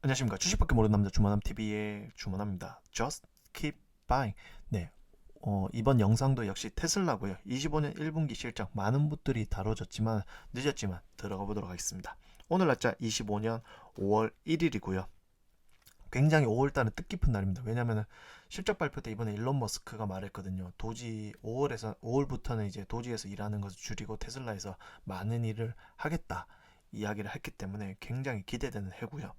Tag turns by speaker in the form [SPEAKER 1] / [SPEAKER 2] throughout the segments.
[SPEAKER 1] 안녕하십니까. 주식밖에 모르는 남자 주머남TV의 주머남입니다. Just keep buying. 네, 이번 영상도 역시 테슬라고요. 25년 1분기 실적 많은 분들이 다뤄졌지만 늦었지만 들어가 보도록 하겠습니다. 오늘 날짜 25년 5월 1일이고요. 굉장히 5월달은 뜻깊은 날입니다. 왜냐하면 실적 발표 때 이번에 일론 머스크가 말했거든요. 도지 5월부터는 이제 도지에서 일하는 것을 줄이고 테슬라에서 많은 일을 하겠다 이야기를 했기 때문에 굉장히 기대되는 해고요.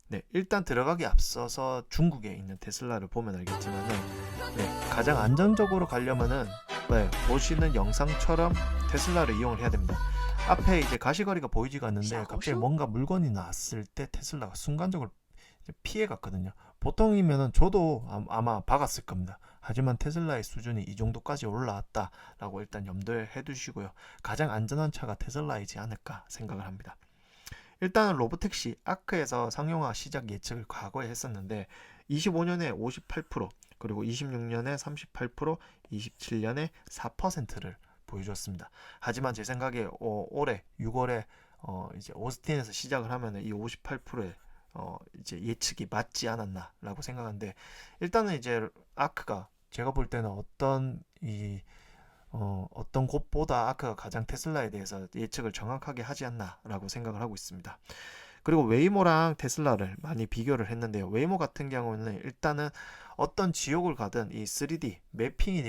[SPEAKER 1] 네, 일단 들어가기 앞서서 중국에 있는 테슬라를 보면 알겠지만은 가장 안정적으로 가려면은 보시는 영상처럼 테슬라를 이용을 해야 됩니다. 앞에 이제 가시거리가 보이지가 않는데 갑자기 뭔가 물건이 나왔을 때 테슬라가 순간적으로 피해 갔거든요. 보통이면은 저도 아마 박았을 겁니다. 하지만 테슬라의 수준이 이 정도까지 올라왔다라고 일단 염두에 해두시고요. 가장 안전한 차가 테슬라이지 않을까 생각을 합니다. 일단 로보택시 아크에서 상용화 시작 예측을 과거에 했었는데 25년에 58% 그리고 26년에 38% 27년에 4%를 보여줬습니다. 하지만 제 생각에 올해 6월에 이제 오스틴에서 시작을 하면 이 58%의 이제 예측이 맞지 않았나라고 생각하는데 일단은 이제 아크가 제가 볼 때는 어떤 곳보다 아크가 가장 테슬라에 대해서 예측을 정확하게 하지 않나라고 생각을 하고 있습니다. 그리고 웨이모랑 테슬라를 많이 비교를 했는데요. 웨이모 같은 경우는 일단은 어떤 지역을 가든 이 3D 매핑이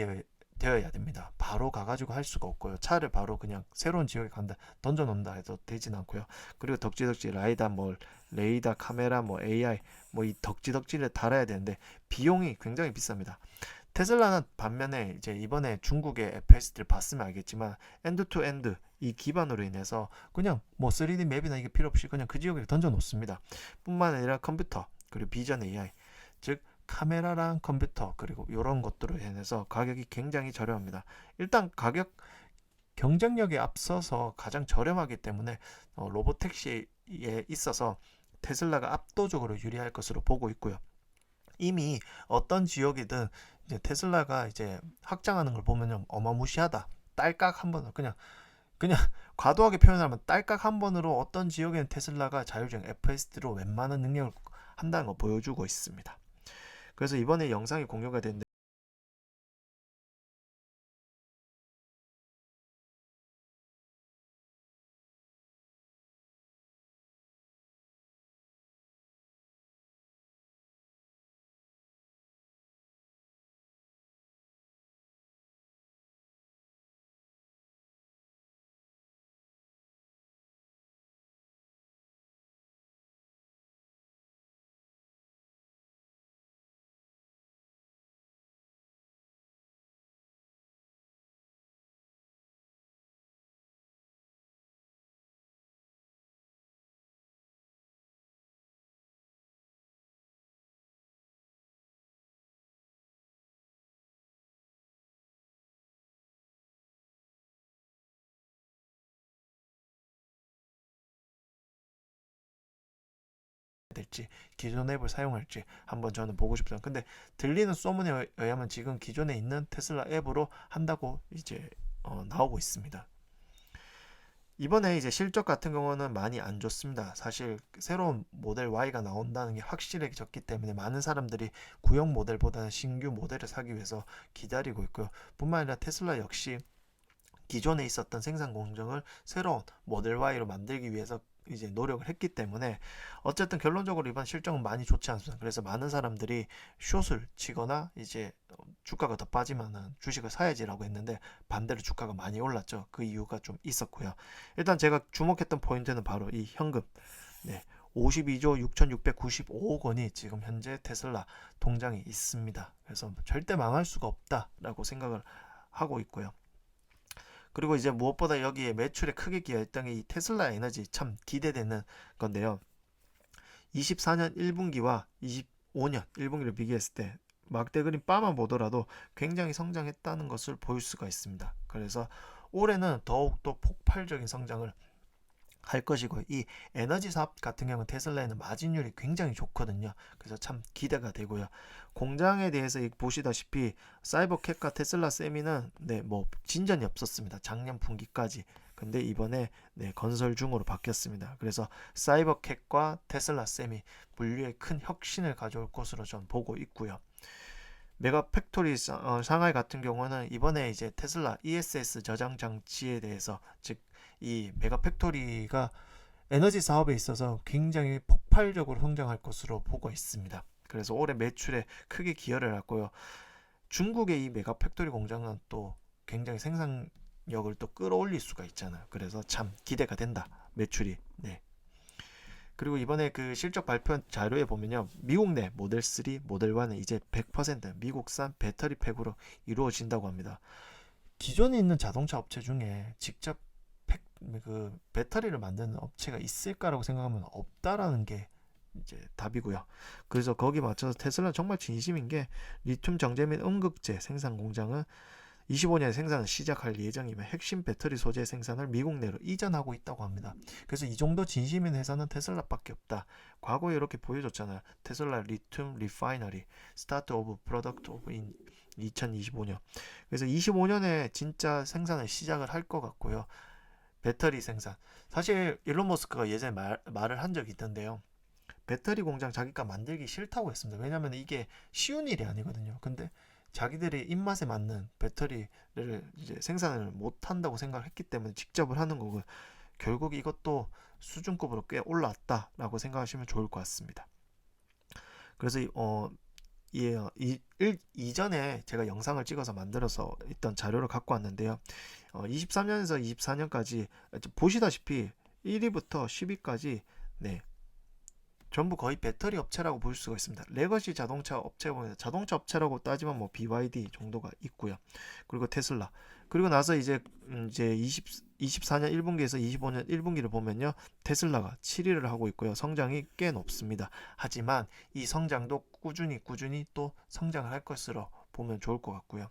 [SPEAKER 1] 되어야 됩니다. 바로 가가지고 할 수가 없고요. 차를 바로 그냥 새로운 지역에 간다 던져놓는다 해도 되진 않고요. 그리고 덕지덕지 라이다 뭐 레이더 카메라 뭐 AI 뭐 이 덕지덕지를 달아야 되는데 비용이 굉장히 비쌉니다. 테슬라는 반면에 이제 이번에 중국의 FSD를 봤으면 알겠지만 엔드 투 엔드 이 기반으로 인해서 그냥 뭐 3D 맵이나 이게 필요 없이 그냥 그 지역에 던져 놓습니다. 뿐만 아니라 컴퓨터 그리고 비전 AI 즉 카메라랑 컴퓨터 그리고 이런 것들로 인해서 가격이 굉장히 저렴합니다. 일단 가격 경쟁력에 앞서서 가장 저렴하기 때문에 로보택시에 있어서 테슬라가 압도적으로 유리할 것으로 보고 있고요. 이미 어떤 지역이든 이제 테슬라가 이제 확장하는 걸 보면 어마무시하다. 딸깍 한 번으로 그냥 과도하게 표현하면 딸깍 한 번으로 어떤 지역에는 테슬라가 자율주행 FSD로 웬만한 능력을 한다는 걸 보여주고 있습니다. 그래서 이번에 영상이 공유가 됐는데 될지 기존 앱을 사용할지 한번 저는 보고 싶습니다. 근데 들리는 소문에 의하면 지금 기존에 있는 테슬라 앱으로 한다고 이제 나오고 있습니다. 이번에 이제 실적 같은 경우는 많이 안 좋습니다. 사실 새로운 모델 Y가 나온다는 게 확실해졌기 때문에 많은 사람들이 구형 모델보다는 신규 모델을 사기 위해서 기다리고 있고요. 뿐만 아니라 테슬라 역시 기존에 있었던 생산 공정을 새로운 모델 Y로 만들기 위해서 이제 노력을 했기 때문에 어쨌든 결론적으로 이번 실적은 많이 좋지 않습니다. 그래서 많은 사람들이 숏을 치거나 이제 주가가 더 빠지면은 주식을 사야지라고 했는데 반대로 주가가 많이 올랐죠. 그 이유가 좀 있었고요. 일단 제가 주목했던 포인트는 바로 이 현금. 네. 52조 6,695억 원이 지금 현재 테슬라 통장에 있습니다. 그래서 절대 망할 수가 없다라고 생각을 하고 있고요. 그리고 이제 무엇보다 여기에 매출에 크게 기여했던 게 이 테슬라 에너지 참 기대되는 건데요. 24년 1분기와 25년 1분기를 비교했을 때 막대 그림 바만 보더라도 굉장히 성장했다는 것을 볼 수가 있습니다. 그래서 올해는 더욱더 폭발적인 성장을 할 것이고 이 에너지 사업 같은 경우는 테슬라에는 마진율이 굉장히 좋거든요. 그래서 참 기대가 되고요. 공장에 대해서 보시다시피 사이버캡과 테슬라 세미는 뭐 진전이 없었습니다. 작년 분기까지. 근데 이번에 건설 중으로 바뀌었습니다. 그래서 사이버캣과 테슬라 셈이 분류에 큰 혁신을 가져올 것으로 전 보고 있고요. 메가 팩토리 상하이 같은 경우는 이번에 이제 테슬라 ESS 저장 장치에 대해서, 즉 이 메가 팩토리가 에너지 사업에 있어서 굉장히 폭발적으로 성장할 것으로 보고 있습니다. 그래서 올해 매출에 크게 기여를 했고요. 중국의 이 메가 팩토리 공장은 또 굉장히 생산력을 또 끌어올릴 수가 있잖아요. 그래서 참 기대가 된다. 매출이. 네. 그리고 이번에 그 실적 발표 자료에 보면요, 미국 내 모델 3, 모델 1은 이제 100% 미국산 배터리 팩으로 이루어진다고 합니다. 기존에 있는 자동차 업체 중에 직접 그 배터리를 만드는 업체가 있을까라고 생각하면 없다라는 게 이제 답이고요. 그래서 거기 맞춰서 테슬라 정말 진심인 게 리튬 정제 및 음극재 생산 공장은 25년에 생산을 시작할 예정이며 핵심 배터리 소재 생산을 미국 내로 이전하고 있다고 합니다. 그래서 이 정도 진심인 회사는 테슬라밖에 없다. 과거에 이렇게 보여줬잖아요. 테슬라 리튬 리파이너리 스타트 오브 프로덕트 오브 인 2025년. 그래서 25년에 진짜 생산을 시작을 할 것 같고요. 배터리 생산. 사실 일론 머스크가 예전에 말을 한 적이 있던데요. 배터리 공장 자기가 만들기 싫다고 했습니다. 왜냐하면 이게 쉬운 일이 아니거든요. 근데 자기들의 입맛에 맞는 배터리를 이제 생산을 못 한다고 생각을 했기 때문에 직접을 하는 거고, 결국 이것도 수준급으로 꽤 올라왔다라고 생각하시면 좋을 것 같습니다. 그래서 이전에 제가 영상을 찍어서 만들어서 있던 자료를 갖고 왔는데요. 23년에서 24년까지 보시다시피 1위부터 10위까지 전부 거의 배터리 업체라고 볼 수가 있습니다. 레거시 자동차 업체 보면 자동차 업체라고 따지면 뭐 BYD 정도가 있고요. 그리고 테슬라. 그리고 나서 이제 24년 1분기에서 25년 1분기를 보면요. 테슬라가 7위를 하고 있고요. 성장이 꽤 높습니다. 하지만 이 성장도 꾸준히 또 성장을 할 것으로 보면 좋을 것 같고요.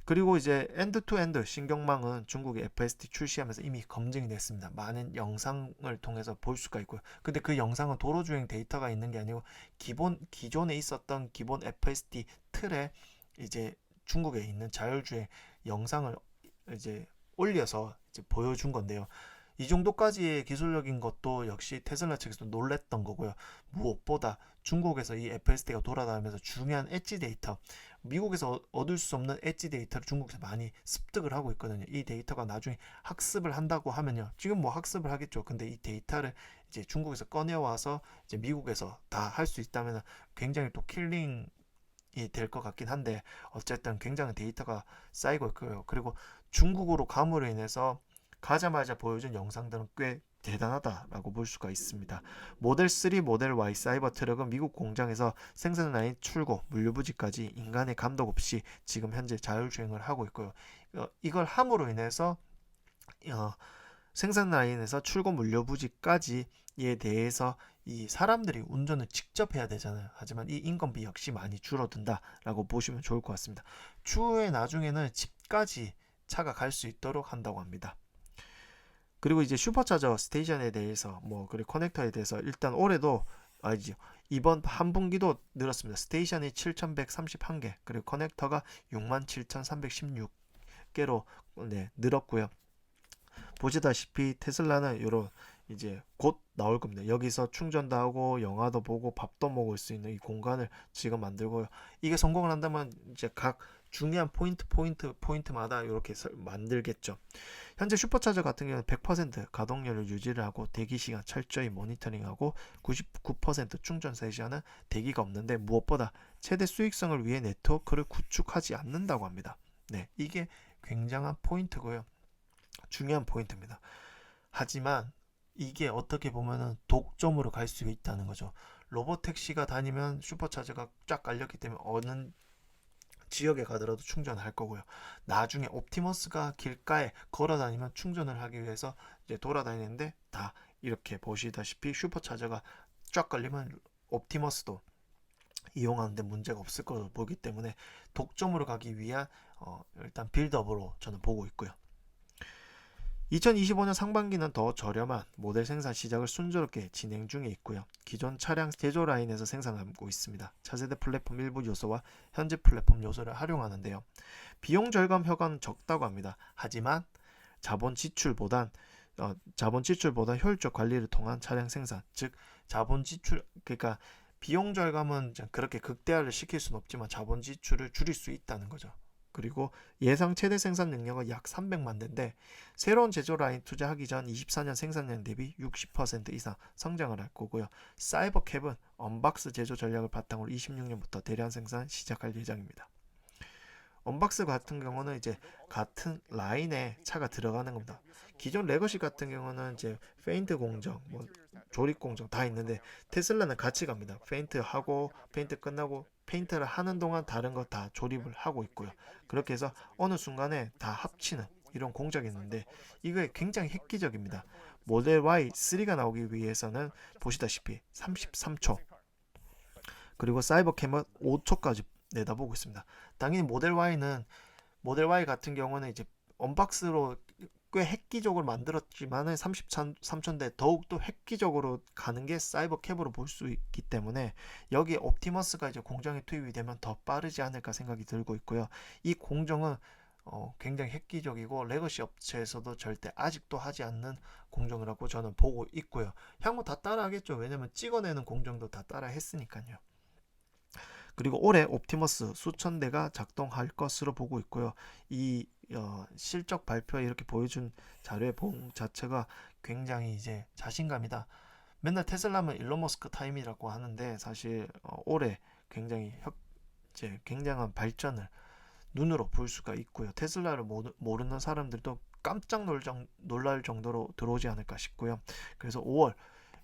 [SPEAKER 1] 그리고 이제 엔드-투-엔드 신경망은 중국의 FSD 출시하면서 이미 검증이 됐습니다. 많은 영상을 통해서 볼 수가 있고요. 근데 그 영상은 도로주행 데이터가 있는 게 아니고 기존에 있었던 기본 FSD 틀에 이제 중국에 있는 자율주행 영상을 이제 올려서 이제 보여준 건데요. 이 정도까지의 기술력인 것도 역시 테슬라 측에서 놀랬던 거고요. 무엇보다 중국에서 이 FSD가 돌아다니면서 중요한 엣지 데이터, 미국에서 얻을 수 없는 엣지 데이터를 중국에서 많이 습득을 하고 있거든요. 이 데이터가 나중에 학습을 한다고 하면요. 지금 뭐 학습을 하겠죠. 근데 이 데이터를 이제 중국에서 꺼내와서 이제 미국에서 다 할 수 있다면 굉장히 또 킬링이 될 것 같긴 한데, 어쨌든 굉장히 데이터가 쌓이고 있고요. 그리고 중국으로 감으로 인해서 가자마자 보여준 영상들은 꽤 대단하다라고 볼 수가 있습니다. 모델 3, 모델 Y 사이버 트럭은 미국 공장에서 생산 라인 출고, 물류 부지까지 인간의 감독 없이 지금 현재 자율주행을 하고 있고요. 이걸 함으로 인해서 생산 라인에서 출고 물류 부지까지에 대해서 이 사람들이 운전을 직접 해야 되잖아요. 하지만 이 인건비 역시 많이 줄어든다라고 보시면 좋을 것 같습니다. 추후에 나중에는 집까지 차가 갈 수 있도록 한다고 합니다. 그리고 이제 슈퍼차저 스테이션에 대해서 그리고 커넥터에 대해서 일단 올해도 아니죠. 이번 한 분기도 늘었습니다. 스테이션이 7,131개, 그리고 커넥터가 67,316개로 늘었고요. 보시다시피 테슬라는 요런 이제 곧 나올 겁니다. 여기서 충전도 하고 영화도 보고 밥도 먹을 수 있는 이 공간을 지금 만들고요. 이게 성공을 한다면 이제 각 중요한 포인트마다 이렇게 만들겠죠. 현재 슈퍼차저 같은 경우는 100% 가동률을 유지를 하고 대기시간 철저히 모니터링하고 99% 충전 세시간은 대기가 없는데, 무엇보다 최대 수익성을 위해 네트워크를 구축하지 않는다고 합니다. 이게 굉장한 포인트고요. 중요한 포인트입니다. 하지만 이게 어떻게 보면은 독점으로 갈 수 있다는 거죠. 로보택시가 다니면 슈퍼차저가 쫙 깔렸기 때문에 어느 지역에 가더라도 충전을 할 거고요. 나중에 옵티머스가 길가에 걸어 다니면 충전을 하기 위해서 이제 돌아다니는데, 다 이렇게 보시다시피 슈퍼차저가 쫙 걸리면 옵티머스도 이용하는데 문제가 없을 것으로 보기 때문에 독점으로 가기 위한 일단 빌드업으로 저는 보고 있고요. 2025년 상반기는 더 저렴한 모델 생산 시작을 순조롭게 진행 중에 있고요. 기존 차량 제조 라인에서 생산하고 있습니다. 차세대 플랫폼 일부 요소와 현재 플랫폼 요소를 활용하는데요. 비용 절감 효과는 적다고 합니다. 하지만 자본 지출보단 효율적 관리를 통한 차량 생산, 즉 자본 지출, 그러니까 비용 절감은 그렇게 극대화를 시킬 수는 없지만 자본 지출을 줄일 수 있다는 거죠. 그리고 예상 최대 생산 능력은 약 300만 대인데 새로운 제조 라인 투자하기 전 24년 생산량 대비 60% 이상 성장을 할 거고요. 사이버캡은 언박스 제조 전략을 바탕으로 26년부터 대량 생산 시작할 예정입니다. 언박스 같은 경우는 이제 같은 라인에 차가 들어가는 겁니다. 기존 레거시 같은 경우는 이제 페인트 공정, 뭐 조립 공정 다 있는데 테슬라는 같이 갑니다. 페인트 끝나고 페인트를 하는 동안 다른 거 다 조립을 하고 있고요. 그렇게 해서 어느 순간에 다 합치는 이런 공정이 있는데 이게 굉장히 획기적입니다. 모델 Y 3가 나오기 위해서는 보시다시피 33초, 그리고 사이버캠은 5초까지 내다보고 있습니다. 당연히 모델 Y 같은 경우는 이제 언박스로 꽤 획기적으로 만들었지만은 33초인데 더욱더 획기적으로 가는 게 사이버캡으로 볼 수 있기 때문에 여기 옵티머스가 이제 공정에 투입이 되면 더 빠르지 않을까 생각이 들고 있고요. 이 공정은 굉장히 획기적이고 레거시 업체에서도 절대 아직도 하지 않는 공정이라고 저는 보고 있고요. 향후 다 따라하겠죠. 왜냐면 찍어내는 공정도 다 따라 했으니까요. 그리고 올해 옵티머스 수천 대가 작동할 것으로 보고 있고요. 이 실적 발표에 이렇게 보여준 자료의 봉 자체가 굉장히 이제 자신감이다. 맨날 테슬라면 일론 머스크 타임이라고 하는데 사실 올해 굉장히 이제 굉장한 발전을 눈으로 볼 수가 있고요. 테슬라를 모르는 사람들도 깜짝 놀랄 정도로 들어오지 않을까 싶고요. 그래서 5월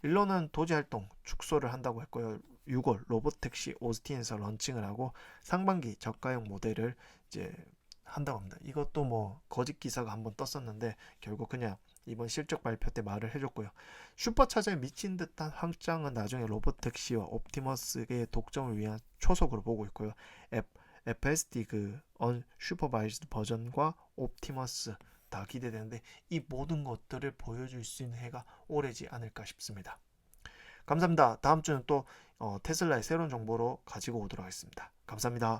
[SPEAKER 1] 일론은 도제 활동 축소를 한다고 했고요. 6월 로봇택시 오스틴에서 런칭을 하고 상반기 저가형 모델을 이제 한다고 합니다. 이것도 뭐 거짓 기사가 한번 떴었는데 결국 그냥 이번 실적 발표 때 말을 해줬고요. 슈퍼차저에 미친 듯한 확장은 나중에 로봇택시와 옵티머스의 독점을 위한 초석으로 보고 있고요. FSD 그 언슈퍼바이즈드 버전과 옵티머스 다 기대되는데 이 모든 것들을 보여줄 수 있는 해가 올해지 않을까 싶습니다. 감사합니다. 다음 주는 또 테슬라의 새로운 정보로 가지고 오도록 하겠습니다. 감사합니다.